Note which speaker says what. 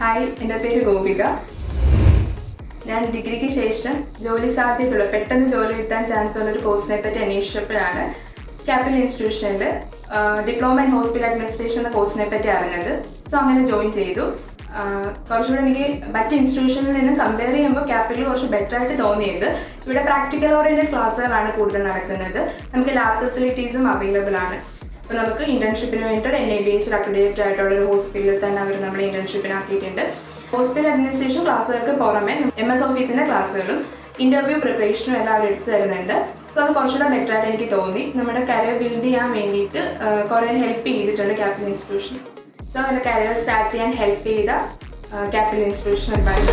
Speaker 1: Hi, എൻ്റെ പേര് ഗോപിക. ഞാൻ ഡിഗ്രിക്ക് ശേഷം ജോലി സാധ്യതയുള്ള പെട്ടെന്ന് ജോലി കിട്ടാൻ ചാൻസ് ഉള്ളൊരു കോഴ്സിനെ പറ്റി അന്വേഷിച്ചപ്പോഴാണ് ക്യാപിറ്റൽ ഇൻസ്റ്റിറ്റ്യൂഷനിൽ ഡിപ്ലോമ ഇൻ ഹോസ്പിറ്റൽ അഡ്മിനിസ്ട്രേഷൻ എന്ന കോഴ്സിനെ പറ്റി അറിഞ്ഞത്. സോ അങ്ങനെ ജോയിൻ ചെയ്തു. കുറച്ചുകൂടെ എനിക്ക് മറ്റ് ഇൻസ്റ്റിറ്റ്യൂഷനിൽ നിന്ന് കമ്പയർ ചെയ്യുമ്പോൾ ക്യാപിറ്റൽ കുറച്ച് ബെറ്റർ ആയിട്ട് തോന്നിയത് ഇവിടെ പ്രാക്ടിക്കൽ ഓറിയൻറ്റഡ് ക്ലാസ്സുകളാണ് കൂടുതൽ നടക്കുന്നത്. നമുക്ക് ലാബ് ഫെസിലിറ്റീസും അവൈലബിൾ ആണ്. അപ്പോൾ നമുക്ക് ഇന്റേൺഷിപ്പിന് വേണ്ടിയിട്ട് NABH അക്രഡിറ്റഡ് ആയിട്ടുള്ള ഒരു ഹോസ്പിറ്റലിൽ തന്നെ അവർ നമ്മളെ ഇന്റേൺഷിപ്പിനാക്കിയിട്ടുണ്ട്. ഹോസ്പിറ്റൽ അഡ്മിനിസ്ട്രേഷൻ ക്ലാസ്സുകൾക്ക് പുറമെ MS ഓഫീസിൻ്റെ ക്ലാസ്സുകളും ഇൻ്റർവ്യൂ പ്രിപ്പറേഷനും എല്ലാം അവർ എടുത്തു തരുന്നുണ്ട്. സോ അത് കുറച്ചുകൂടെ ബെറ്റർ ആയിട്ട് എനിക്ക് തോന്നി. നമ്മുടെ കരിയർ ബിൽഡ് ചെയ്യാൻ വേണ്ടിയിട്ട് കുറേ ഹെൽപ്പ് ചെയ്തിട്ടുണ്ട് ക്യാപിറ്റൽ ഇൻസ്റ്റിറ്റ്യൂഷൻ. സോ എൻ്റെ കരിയർ സ്റ്റാർട്ട് ചെയ്യാൻ ഹെൽപ്പ് ചെയ്ത ക്യാപിറ്റൽ ഇൻസ്റ്റിറ്റ്യൂഷൻ ഒരുപാട്.